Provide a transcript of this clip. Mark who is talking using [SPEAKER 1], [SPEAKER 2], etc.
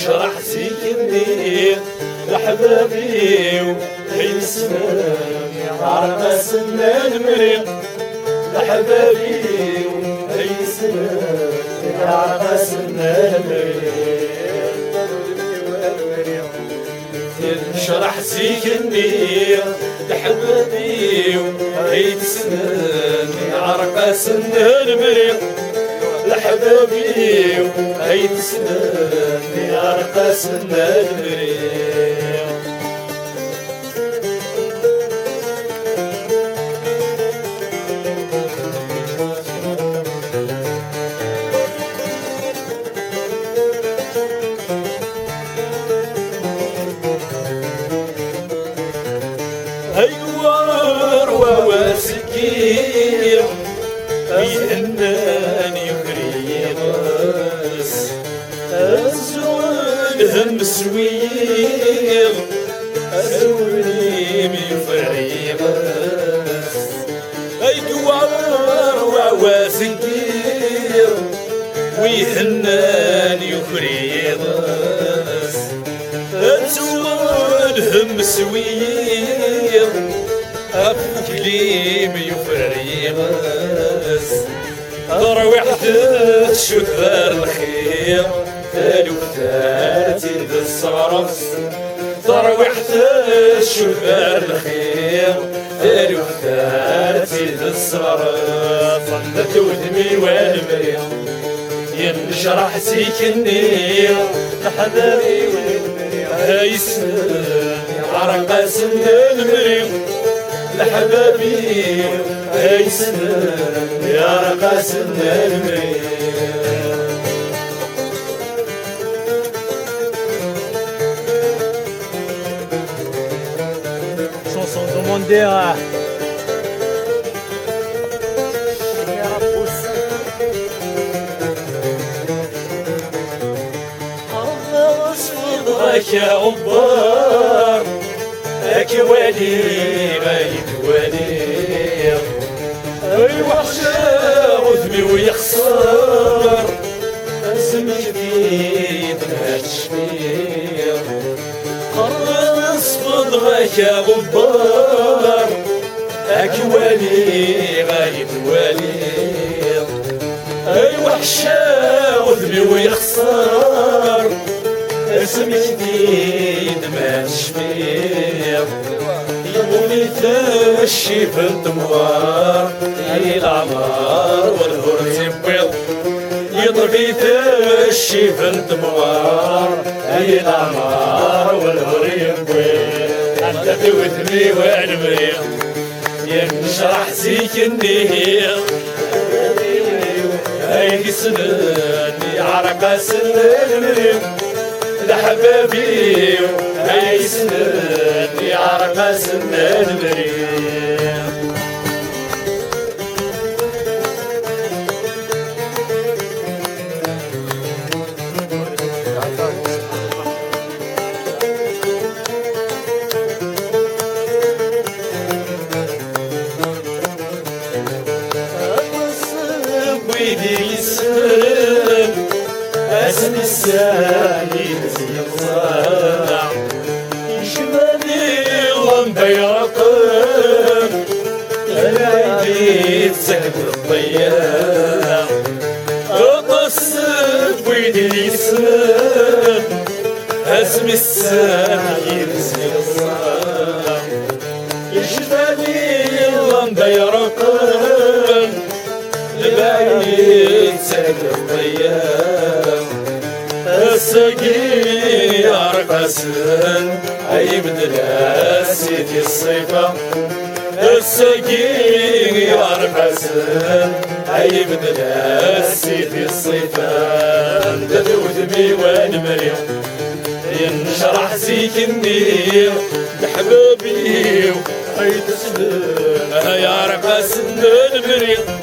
[SPEAKER 1] ينشرح سيكني لحبابي ويسلم عرق سنة المريض لحبابي ويسلم عرق سنة المريض ينشرح سيكني لحبابي ويسلم عرق سنة المريض لحبابي ويتسلم يا رقاص المدري أيوار وواسكير يهناني وكريمس أزولهم سوير أزولي من فريمس أيوار وواسكير ويهناني وكريمس أزولهم سوير أفكليم يفريمس ترويحت شثار الخير ثالو ثالثي ذا الصرف ترويحت شثار الخير ثالو ثالثي ذا الصرف صدت ودمي والمريض ينشرح سيكني لحبابي هايسن عرق سن المريض لحبابي هايسن يا رق سن المريض
[SPEAKER 2] Chanson demandée à
[SPEAKER 1] يا عبار اكوالي غايب والي اي وحشة عذبي ويخسر اسم جديد ما تشفير قرص فضغك يا غبار اكوالي غايب والي اي وحشة عذبي ويخسر اسم جديد ما تشفير يبوني تمشي في الدموار هاي العمار والهور يبيض يضربي تمشي في الدموار هاي العمار والهور يبيض انت توثني والمريض ينشرح سيكني هاي سنن عرق سن المريض لحبابي هايسن يعرق سن المريض ويدي يسن أسن السالي يصنع يشمني ومبيرقم العيد سكت الضياع اقصد ويدي يسن أسم السالي يصنع يشمني ومبيرقم العيد سكت الضياع السقي يعرق سن أي بدل سيدي الصيفة السقي يعرق سن أي بدل سيدي الصيفة أنت ذوذبي والمريض ينشرح سيكني لحبابي هاي تسلم يعرق سن المريض